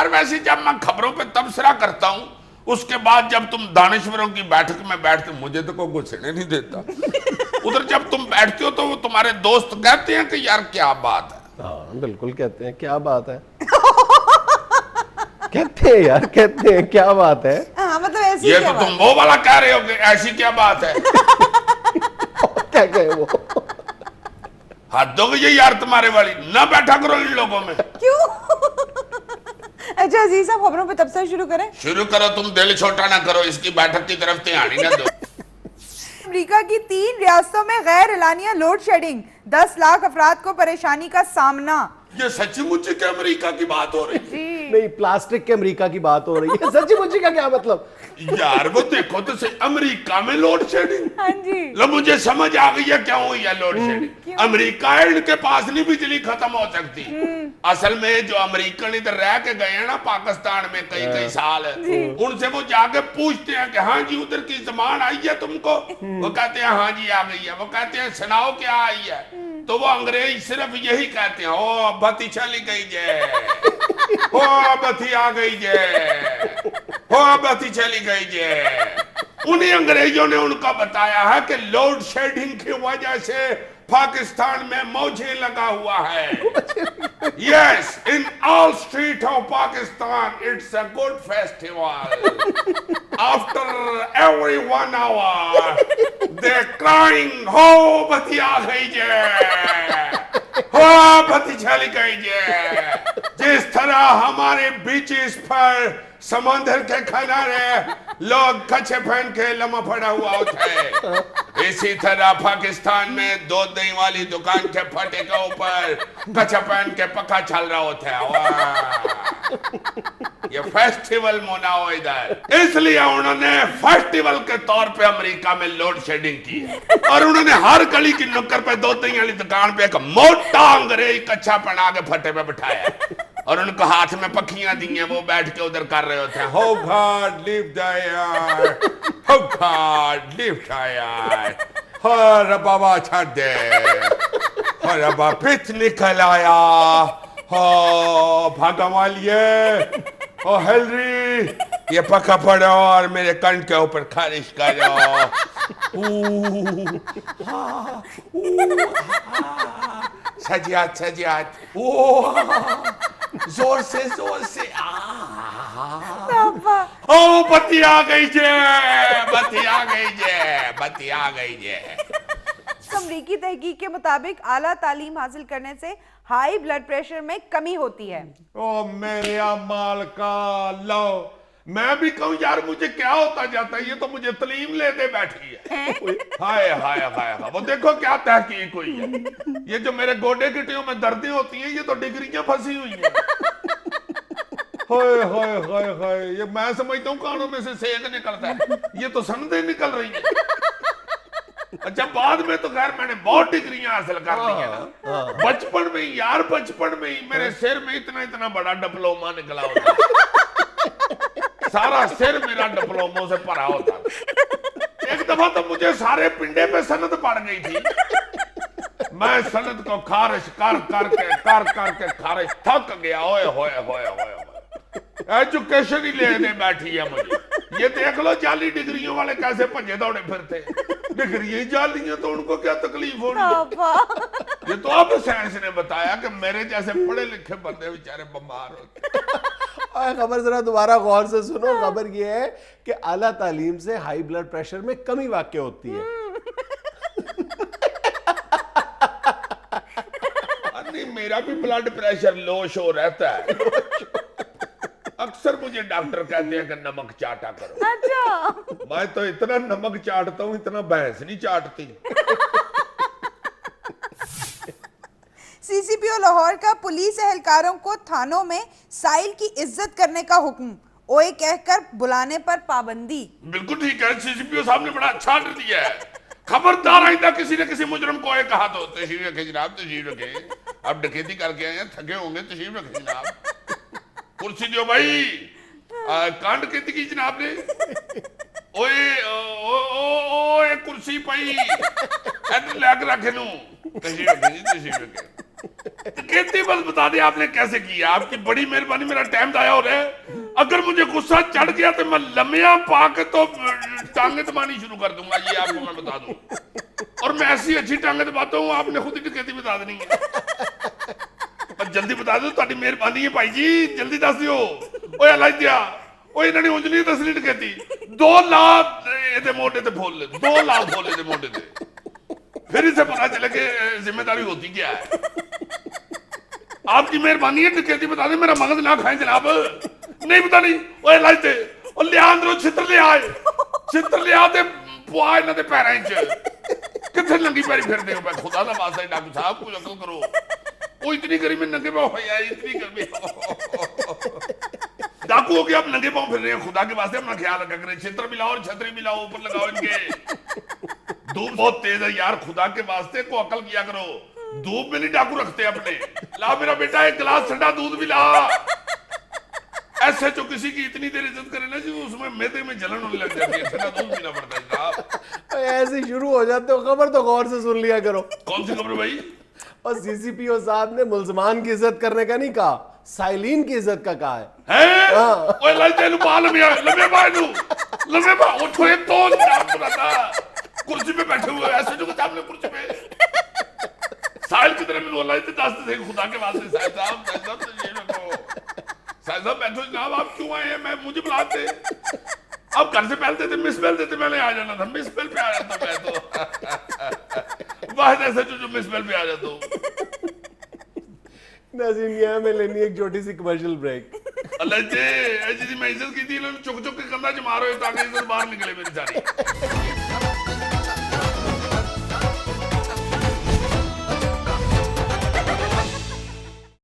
यार वैसे जब मैं खबरों पे तबसरा करता हूँ, उसके बाद जब तुम दानिश्वरों की बैठक में बैठते, मुझे तो कोई घुसने नहीं देता। उधर जब तुम बैठते हो तो वो तुम्हारे दोस्त कहते हैं कि यार क्या बात है। हाँ बिल्कुल कहते हैं क्या बात है। कहते हैं यार, कहते हैं क्या बात है। हाँ मतलब ऐसी ये क्या तो बात तुम वो वाला कह रहे हो कि ऐसी क्या बात है। क्या कहे वो। हद हो गई यार तुम्हारे वाली, ना बैठा करो इन लोगों में। क्यों? अच्छा अजीज साहब खबरों पे तबसरा शुरू करें। शुरू करो, तुम दिल छोटा ना करो, इसकी बैठक की तरफ ध्यान ही ना दो। अमेरिका की 3 रियासतों में गैर एलानिया लोड शेडिंग, 10 लाख अफराद को परेशानी का सामना। ये सच्ची मुच्ची के अमेरिका की बात हो रही है। नहीं, प्लास्टिक के अमेरिका की बात हो रही है। सच्ची मुच्ची का क्या मतलब। यार वो देखो तो सही, अमेरिका में लोड शेडिंग। हाँ जी। लो मुझे समझ आ गई है क्यों हुई है लोड शेडिंग। अमेरिका है, इनके पास नहीं बिजली खत्म हो सकती। असल में जो अमेरिकन इधर रह के गए हैं ना पाकिस्तान में कई कई साल, उनसे वो जाके पूछते हैं कि हाँ जी उधर की जमान आई है तुमको। वो कहते हैं हाँ जी आ गई है। वो कहते हैं सुनाओ क्या आई है। तो वो अंग्रेज सिर्फ यही कहते हैं, ओ बत्ती चली गई जे, ओ बत्ती आ गई जे, ओ बत्ती चली गई जे। उन्हीं अंग्रेजों ने उनको बताया है कि लोड शेडिंग की वजह से पाकिस्तान में मौजे लगा हुआ है। Yes, in all street of Pakistan it's a good festival. After every 1 hour they crying, हो बत्ती आ गई जे, हो बत्ती चली गई जे। जिस तरह हमारे बीचेस पर समंदर के किनारे लोग कच्छे पहन के लम्हा पड़ा हुआ होता है, इसी तरह पाकिस्तान में दूध दही वाली दुकान के फटे के ऊपर कच्छा पहन के पक्का चल रहा होता है। वाह, ये फेस्टिवल मनाओ इधर। इसलिए उन्होंने फेस्टिवल के तौर पे अमेरिका में लोड शेडिंग की है। और उन्होंने हर गली की नुक्कड़ पे दूध दही वाली दुकान पे एक मोटा अंग्रेज कच्छा पहना के फटे पे बिठाया और उनको हाथ में पखियां दी हैं। वो बैठ के उधर कर रहे होते हैं, हो गॉड लिव द यार, हो गॉड लिव द यार, हो रबाबा छड़ दे, हो रबा पिच निकल आया, हो भागा वालिए, हो हेनरी ये पक्का पड़ो और मेरे कंठ के ऊपर खारिश करो। सजियात सजियात, जोर से ओ बत्ती आ गई जे, बत्ती आ गई जे, बत्ती आ गई जे। अमरीकी तहकीक के मुताबिक आला तालीम हासिल करने से हाई ब्लड प्रेशर में कमी होती है। ओ मेरे माल का लो, मैं भी कहूँ यार मुझे क्या होता जाता है, ये तो मुझे तलीम ले दे बैठी है। हाय हाय हाय हाय, वो देखो क्या तहकीक हुई है। ये जो मेरे गोडे गिटियों में दर्दें होती हैं, ये तो डिग्रियां फंसी हुई हैं। हाय हाय हाय हाय, ये मैं समझता हूँ कानों में से सेक निकलता है, ये तो सनदें निकल रही है। अच्छा बाद में तो खैर मैंने बहुत डिग्रियां हासिल कर ली है ना। बचपन में यार, बचपन में ही मेरे सिर में इतना इतना बड़ा डिप्लोमा निकला होता, सारा सिर मेरा डिप्लोमों से भरा होता। एक दफा तो मुझे सारे पिंडे पे सनद पड़ गई थी। मैं सनद को खारिश कर करके खारिश थक गया। ओए होए होए होए, एजुकेशन ही लेने बैठी है मुझे। ये देख लो जाली डिग्रियों वाले कैसे भजे दौड़े फिरते। डिग्री जाली है तो उनको क्या तकलीफ होनी है। ये तो अब साइंस ने बताया कि मेरे जैसे पढ़े लिखे बंदे बेचारे बीमार होते। खबर जरा दोबारा गौर से सुनो। खबर ये है कि आला तालीम से हाई ब्लड प्रेशर में कमी वाक़ई होती है। नहीं मेरा भी ब्लड प्रेशर लो शो रहता है। अक्सर मुझे डॉक्टर कहते हैं कि नमक चाटा करो। अच्छा। मैं तो इतना नमक चाटता हूँ, इतना भैंस नहीं चाटती। सीसीपीओ लाहौर का पुलिस एहलकारों को थानों में साइल की इज्जत करने का हुक्म, ओए कहकर बुलाने पर पाबंदी। बिल्कुल ठीक है, सीसीपीओ साहब ने बड़ा अच्छा ऑर्डर दिया है। खबरदार आइंदा किसी न किसी मुजरम को ओए कहा तो तशरीफ रखे जनाब, तशरीफ रखे। अब डकैती करके आए हैं, थके होंगे, तशरीफ रखे जनाब। कुर्सी दो भाई, कांड कहती की जनाब ने। ओए ओए कुर्सी पाई इधर लग रखे नू, तशरीफ रखे जी, तशरीफ रखे। कहती बस बता दे आपने कैसे किया, आपकी बड़ी मेहरबानी, मेरा टाइम जाया हो रहा है। अगर मुझे गुस्सा चढ़ गया तो मैं लम्बिया पाके तो टांगे दबानी शुरू कर दूंगा, ये आपको मैं बता दूं। और मैं ऐसी अच्छी टांगे दबाता हूँ, आपने खुद ही कहती बता देनी है। पर जल्दी बता दो, ताड़ी मेहरबानी है भाई जी, जल्दी दस दियो। ओए अल्लाह दिया, ओए इन्होंने उंज नहीं दसनी कहती। 2 लाख ਇਹਦੇ ਮੋਢੇ ਤੇ ਫੁੱਲ, 2 लाख फुल ਇਹਦੇ ਮੋਢੇ ਤੇ। फिर इसे पता चले कि जिम्मेदारी होती क्या है। आपकी मेहरबानी है, कहती बता दे, मेरा मगज ना खाए जनाब। नहीं पता नहीं, ओए लाइते और लिया अंदरों छित्र ले आए, छित्र ले आते पुआ इन्हां दे पैरां च। किथे नंगी पैरी फिरदे हो? मैं खुदा दा वास्ता डाकू साहब कुछ अकल करो। वो इतनी गर्मी में नंगे पाँव है, इतनी गर्मी। डाकू हो गया, आप नंगे पाँव फिर रहे हैं, खुदा के वास्ते अपना ख्याल रखा करें। छित्र भी लाओ और छतरी भी लाओ, ऊपर लगाओ इनके। धूप बहुत तेज है यार, खुदा के वास्ते को अकल किया करो। धूप में नहीं डाकू रखते अपने। ला मेरा बेटा एक गिलास ठंडा दूध भी ला। ऐसे जो किसी की इतनी देर इज्जत करे ना जी, उसमें मैदे में जलन होने लग जाती है। ठंडा दूध पीना पड़ता है साहब। ऐसे शुरू हो जाते हो, खबर तो गौर से सुन लिया करो। कौन सी खबर भाई? और सीसीपीओ साहब ने मुल्जमान की इज्जत करने का नहीं कहा, साइलिन की इज्जत का कहा है। हैं? ओए लाइते नु बाल में लंबे बाल नु, लंबे बाल उठो ये तो नाम पता। कुर्सी पे बैठे हुए ऐसे जो सामने कुर्सी पे साहिल की तरह मिलो, लाइते दास्ते से खुदा के वास्ते। साहिल साहब तो ये रखो, साहिल साहब बैठो जनाब, आप क्यों आए हैं? मैं मुझे बुलाते, अब घर से पहलते थे, मिस बेल देते, मैंने आ जाना था। मिस बेल पे आ जाता मैं तो। वाहिद ऐसे जो मिस बेल पे आ जाता हूँ। नाज़रीन, यहाँ में लेनी एक छोटी सी कमर्शियल ब्रेक। अल्लाह जी, ऐसी मैं इज्जत की थी, चुक चुक के कंधा च मारो ताकि इज्जत बाहर निकले मेरी सारी।